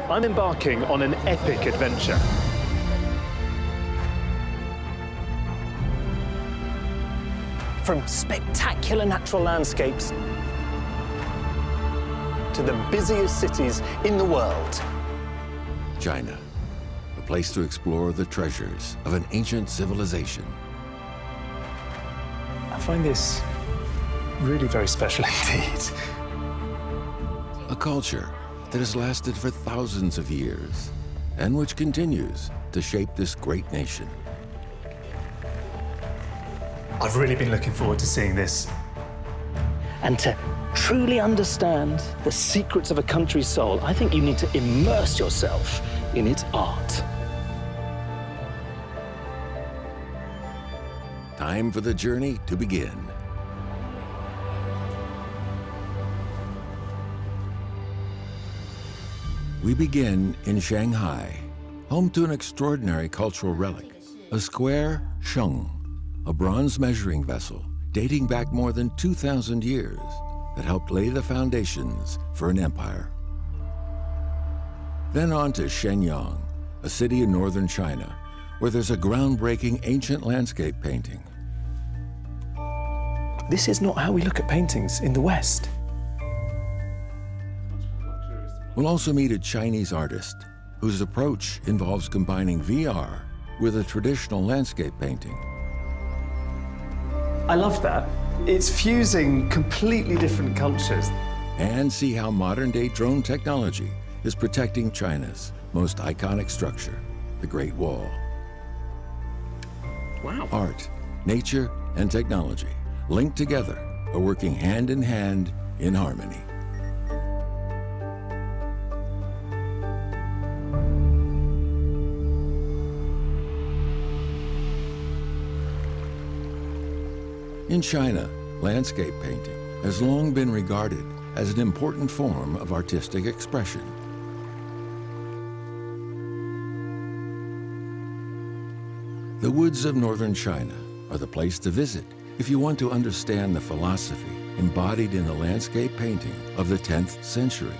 I'm embarking on an epic adventure. From spectacular natural landscapes to the busiest cities in the world. China, a place to explore the treasures of an ancient civilization. I find this really very special indeed. A culture that has lasted for thousands of years and which continues to shape this great nation. I've really been looking forward to seeing this. And to truly understand the secrets of a country's soul, I think you need to immerse yourself in its art. Time for the journey to begin. We begin in Shanghai, home to an extraordinary cultural relic, a square sheng, a bronze measuring vessel dating back more than 2,000 years that helped lay the foundations for an empire. Then on to Shenyang, a city in northern China, where there's a groundbreaking ancient landscape painting. This is not how we look at paintings in the West. We'll also meet a Chinese artist whose approach involves combining VR with a traditional landscape painting. I love that. It's fusing completely different cultures. And see how modern-day drone technology is protecting China's most iconic structure, the Great Wall. Wow. Art, nature, and technology linked together are working hand in hand in harmony. In China, landscape painting has long been regarded as an important form of artistic expression. The woods of northern China are the place to visit if you want to understand the philosophy embodied in the landscape painting of the 10th century,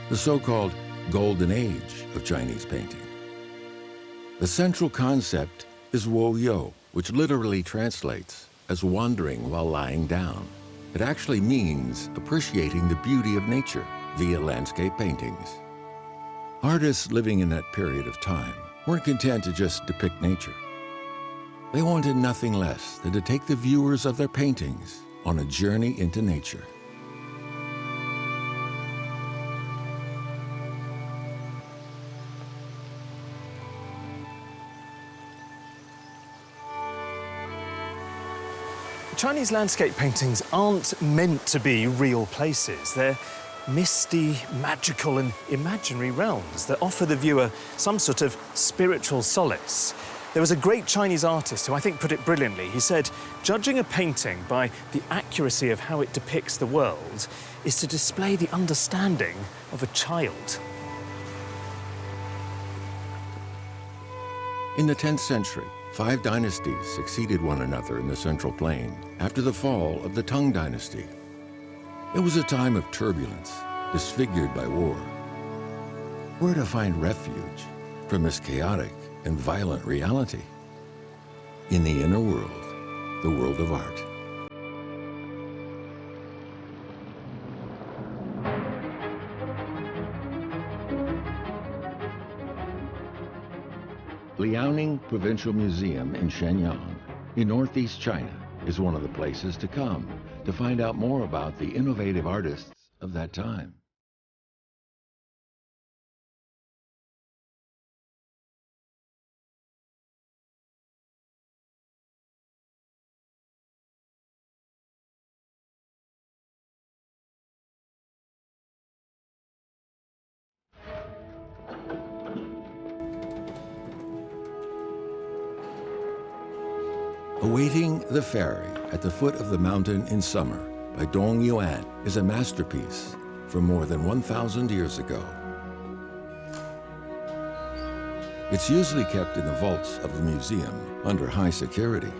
the so-called Golden Age of Chinese painting. The central concept is Wo You, which literally translates as wandering while lying down. It actually means appreciating the beauty of nature via landscape paintings. Artists living in that period of time weren't content to just depict nature. They wanted nothing less than to take the viewers of their paintings on a journey into nature. Chinese landscape paintings aren't meant to be real places. They're misty, magical and imaginary realms that offer the viewer some sort of spiritual solace. There was a great Chinese artist who I think put it brilliantly. He said, judging a painting by the accuracy of how it depicts the world is to display the understanding of a child. In the 10th century, 5 dynasties succeeded one another in the Central Plain after the fall of the Tang Dynasty. It was a time of turbulence, disfigured by war. Where to find refuge from this chaotic and violent reality? In the inner world, the world of art. Liaoning Provincial Museum in Shenyang, in northeast China, is one of the places to come to find out more about the innovative artists of that time. Awaiting the Ferry at the foot of the mountain in summer by Dong Yuan is a masterpiece from more than 1,000 years ago. It's usually kept in the vaults of the museum under high security,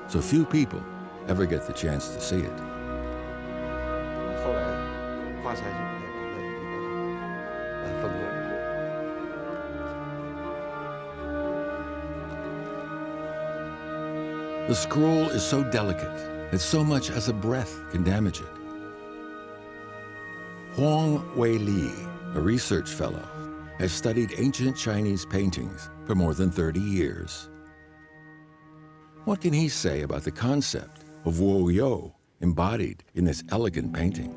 so few people ever get the chance to see it. The scroll is so delicate that so much as a breath can damage it. Huang Wei-li, a research fellow, has studied ancient Chinese paintings for more than 30 years. What can he say about the concept of Wo-yo embodied in this elegant painting?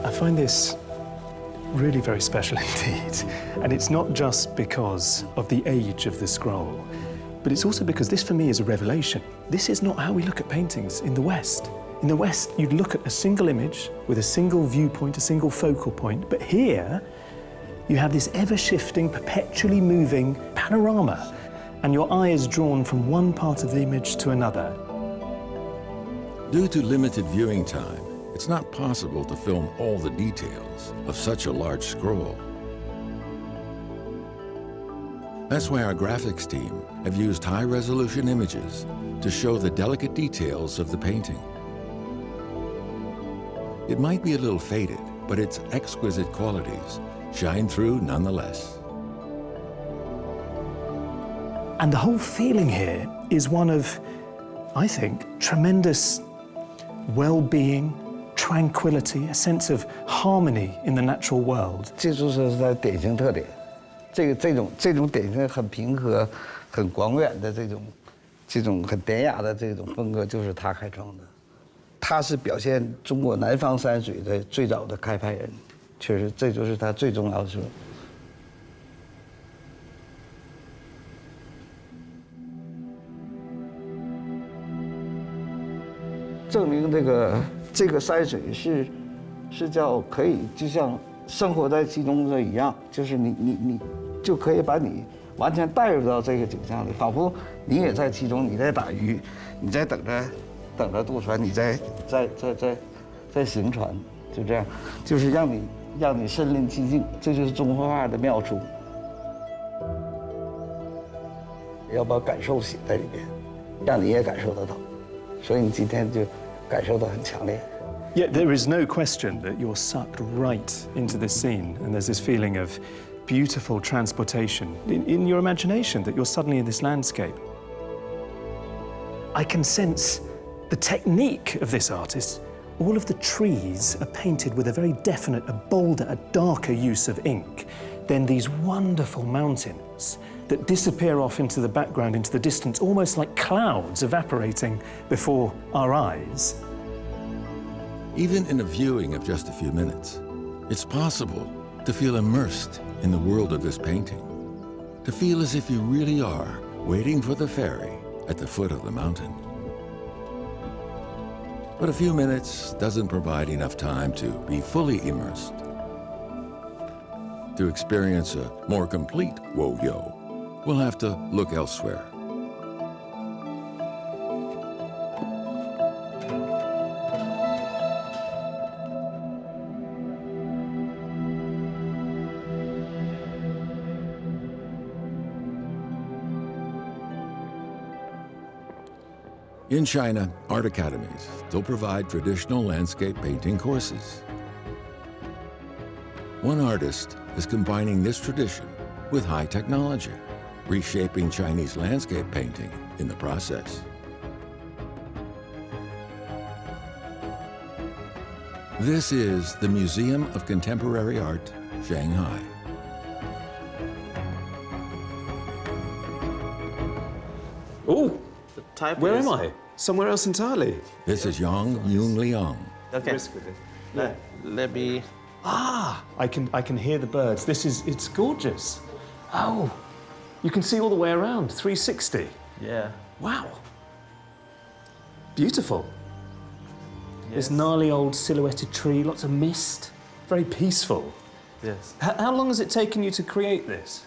I find this really very special indeed. And it's not just because of the age of the scroll, but it's also because this for me is a revelation. This is not how we look at paintings in the West. In the West, you'd look at a single image with a single viewpoint, a single focal point, but here you have this ever-shifting, perpetually moving panorama, and your eye is drawn from one part of the image to another. Due to limited viewing time, it's not possible to film all the details of such a large scroll. That's why our graphics team have used high-resolution images to show the delicate details of the painting. It might be a little faded, but its exquisite qualities shine through nonetheless. And the whole feeling here is one of, I think, tremendous well-being, tranquility, a sense of harmony in the natural world. 这就是它的典型特点，这种典型很平和、很广远的这种很典雅的这种风格，就是他开创的。他是表现中国南方山水的最早的开派人，确实这就是他最重要的作用。证明这个山水是叫可以就像生活在其中的一样，就是你就可以把你完全带入到这个景象里，仿佛你也在其中，你在打鱼，你在等着渡船，你在行船，就这样，就是让你身临其境，这就是中国画的妙处。要把感受写在里边，让你也感受得到，所以你今天就感受到很强烈。 Yet there is no question that you're sucked right into this scene, and there's this feeling of beautiful transportation in your imagination that you're suddenly in this landscape. I can sense the technique of this artist. All of the trees are painted with a very definite, a bolder, a darker use of ink. Then these wonderful mountains that disappear off into the background, into the distance, almost like clouds evaporating before our eyes. Even in a viewing of just a few minutes, it's possible to feel immersed in the world of this painting, to feel as if you really are waiting for the ferry at the foot of the mountain. But a few minutes doesn't provide enough time to be fully immersed. To experience a more complete Wo-yo, we'll have to look elsewhere. In China, art academies still provide traditional landscape painting courses. One artist is combining this tradition with high technology, reshaping Chinese landscape painting in the process. This is the Museum of Contemporary Art, Shanghai. Oh, where am I? Somewhere else entirely. This is Yang Yung Liang. Okay. Let me. Ah, I can hear the birds. It's gorgeous. Oh, you can see all the way around, 360. Yeah. Wow. Beautiful. This gnarly old silhouetted tree, lots of mist, very peaceful. Yes. How long has it taken you to create this?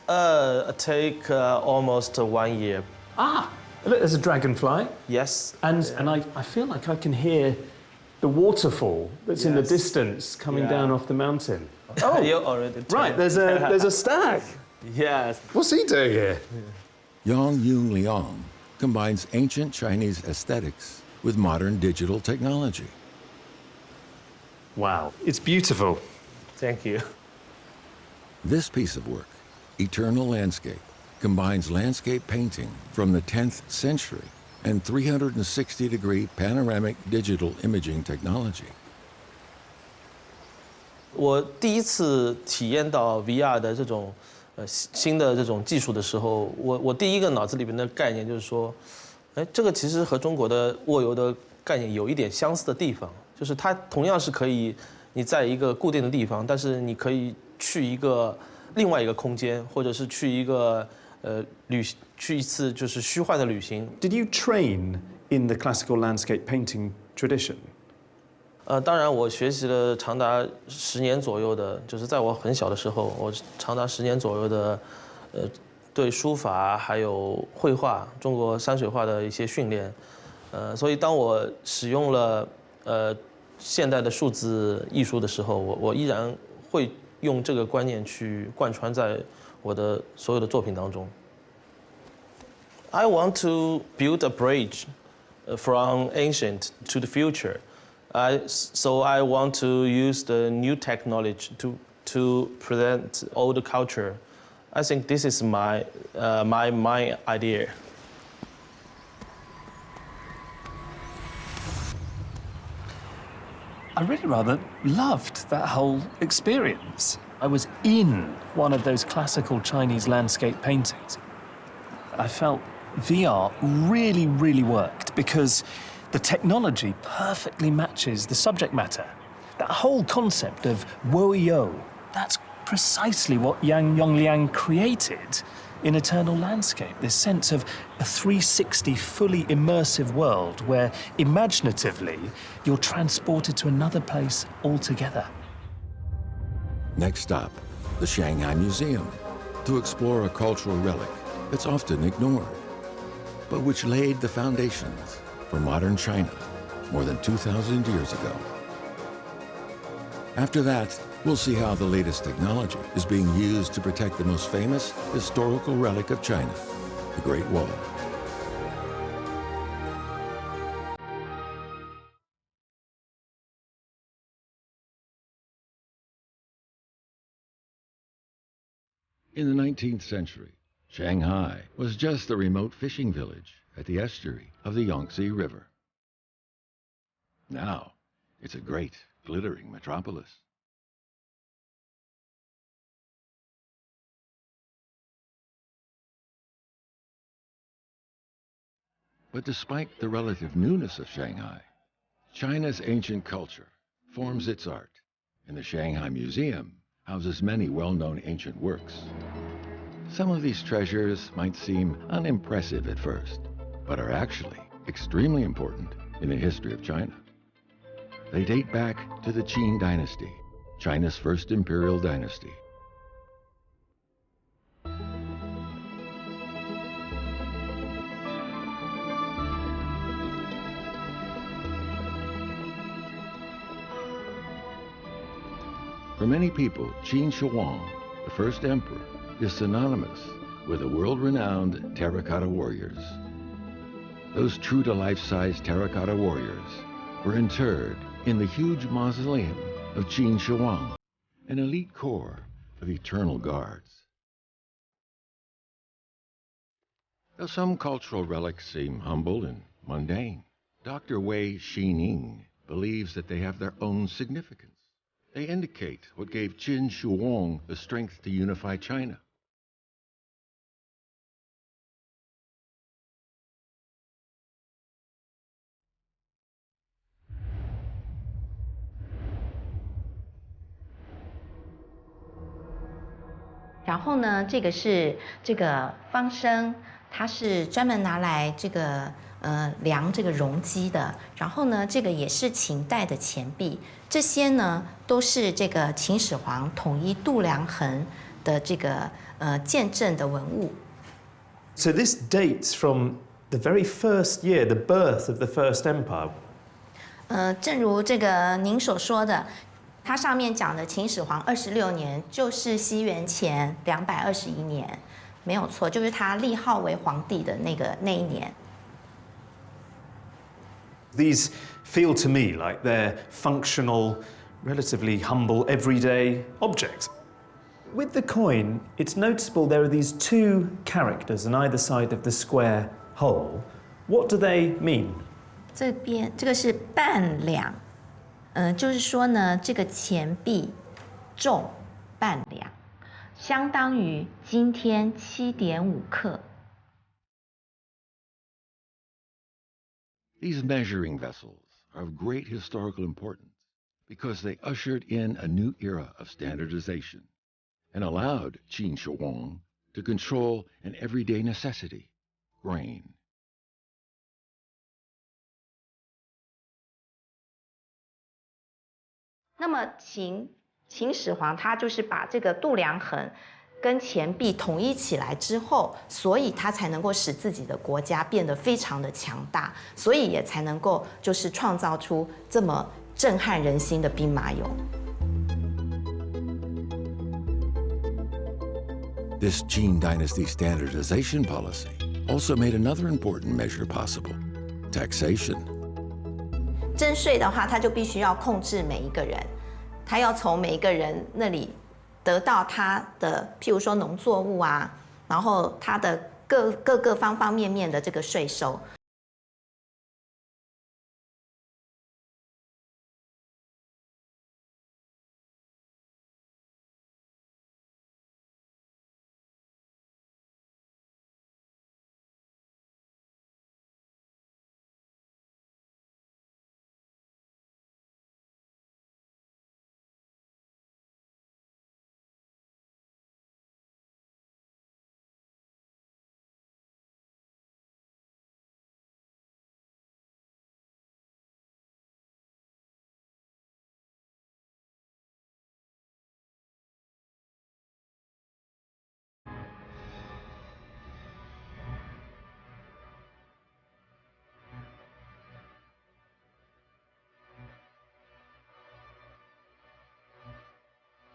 Take almost 1 year. Ah, look, there's a dragonfly. Yes. And I feel like I can hear the waterfall that's in the Yes. distance coming Yeah. down off the mountain. Oh, You already right. told. There's a stag. Yes. What's he doing here? Yang Yung Liang combines ancient Chinese aesthetics with modern digital technology. Wow, it's beautiful. Thank you. This piece of work, Eternal Landscape, combines landscape painting from the 10th century and 360-degree panoramic digital imaging technology. 我第一次体验到 VR 的这种新的这种技术的时候，我第一个脑子里面的概念就是说，哎，这个其实和中国的卧游的概念有一点相似的地方，就是它同样是可以你在一个固定的地方，但是你可以去一个另外一个空间，或者是去一个去一次就是虚幻的旅行。Did you train in the classical landscape painting tradition? 当然，我学习了长达10年左右的，就是在我很小的时候，我长达10年左右的，对书法还有绘画、中国山水画的一些训练，所以当我使用了现代的数字艺术的时候，我依然会用这个观念去贯穿在我的所有的作品当中。I want to build a bridge from ancient to the future. So I want to use the new technology to present old culture. I think this is my idea. I really rather loved that whole experience. I was in one of those classical Chinese landscape paintings. I felt VR really, really worked because the technology perfectly matches the subject matter. That whole concept of Wo-Yo, that's precisely what Yang Yongliang created in Eternal Landscape, this sense of a 360 fully immersive world where imaginatively you're transported to another place altogether. Next stop, the Shanghai Museum, to explore a cultural relic that's often ignored, but which laid the foundations for modern China more than 2,000 years ago. After that, we'll see how the latest technology is being used to protect the most famous historical relic of China, the Great Wall. In the 19th century, Shanghai was just a remote fishing village at the estuary of the Yangtze River. Now, it's a great, glittering metropolis. But despite the relative newness of Shanghai, China's ancient culture forms its art, and the Shanghai Museum houses many well-known ancient works. Some of these treasures might seem unimpressive at first, but are actually extremely important in the history of China. They date back to the Qin dynasty, China's first imperial dynasty. For many people, Qin Shi Huang, the first emperor, is synonymous with the world-renowned terracotta warriors. Those true-to-life-size terracotta warriors were interred in the huge mausoleum of Qin Shi Huang, an elite corps of eternal guards. Though some cultural relics seem humble and mundane, Dr. Wei Xining believes that they have their own significance. They indicate what gave Qin Shi Huang the strength to unify China.然后呢，这个是这个方升，它是专门拿来这个量这个容积的。然后呢，这个也是秦代的钱币，这些呢都是这个秦始皇统一度量衡的这个见证的文物。So this dates from the very first year, the birth of the first empire. 正如这个您所说的，它上面讲的秦始皇26年，就是西元前221年，没有错，就是他立号为皇帝的那一年。These feel to me like they're functional, relatively humble, everyday objects. With the coin, it's noticeable there are these two characters on either side of the square hole. What do they mean? 这边这个是半两，就是说呢，这个钱币重半两，相当于今天7.5克。These measuring vessels are of great historical importance because they ushered in a new era of standardization and allowed Qin Shi Huang to control an everyday necessity, grain. 那么秦始皇他就是把这个度量衡跟钱币统一起来之后，所以他才能够使自己的国家变得非常的强大，所以也才能够就是创造出这么震撼人心的兵马俑。This Qin dynasty standardization policy also made another important measure possible: taxation. 征税的话，他就必须要控制每一个人，他要从每一个人那里得到他的，譬如说农作物啊，然后他的各个方方面面的这个税收。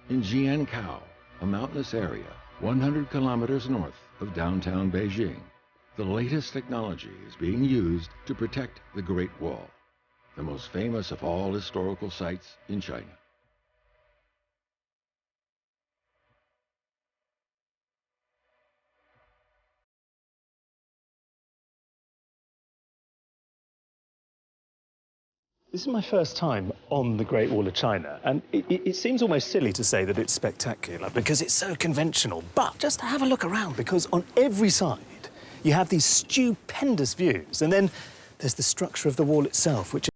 In Jiankao, a mountainous area 100 kilometers north of downtown Beijing, the latest technology is being used to protect the Great Wall, the most famous of all historical sites in China. This is my first time on the Great Wall of China, and it seems almost silly to say that it's spectacular because it's so conventional. But just have a look around, because on every side you have these stupendous views, and then there's the structure of the wall itself, which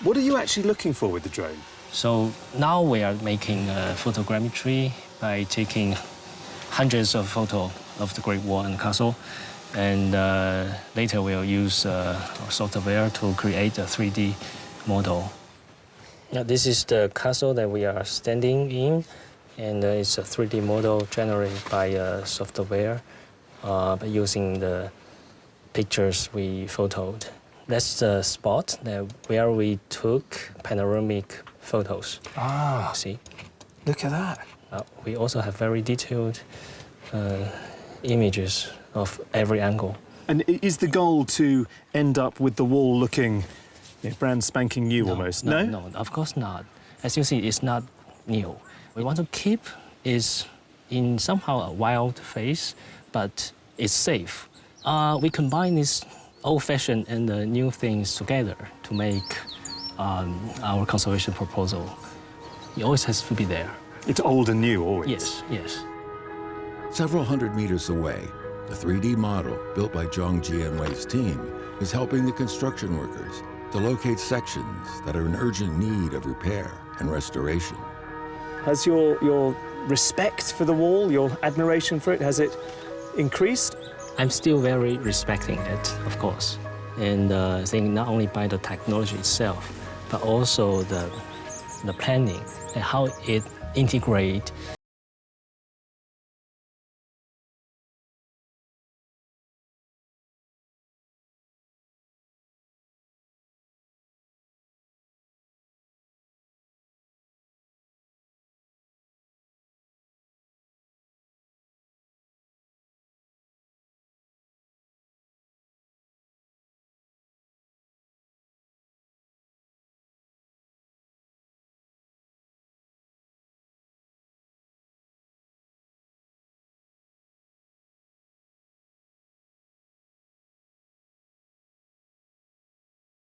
What are you actually looking for with the drone? So now we are making photogrammetry by taking hundreds of photos of the Great Wall and castle. And later we'll use software to create a 3D model. Now, this is the castle that we are standing in. And it's a 3D model generated by software by using the pictures we photoed. That's the spot where we took panoramic photos. Ah, See? look at that. We also have very detailed images of every angle. And is the goal to end up with the wall looking brand spanking new almost? No, of course not. As you see, it's not new. We want to keep it in somehow a wild phase, but it's safe. We combine this old-fashioned and the new things together to make our conservation proposal. It always has to be there. It's old and new always. Yes, yes. Several hundred meters away, a 3D model built by Zhang Jianwei's team is helping the construction workers to locate sections that are in urgent need of repair and restoration. Has your respect for the wall, your admiration for it, has it increased? I'm still very respecting it, of course. And I think not only by the technology itself, but also the planning and how it integrates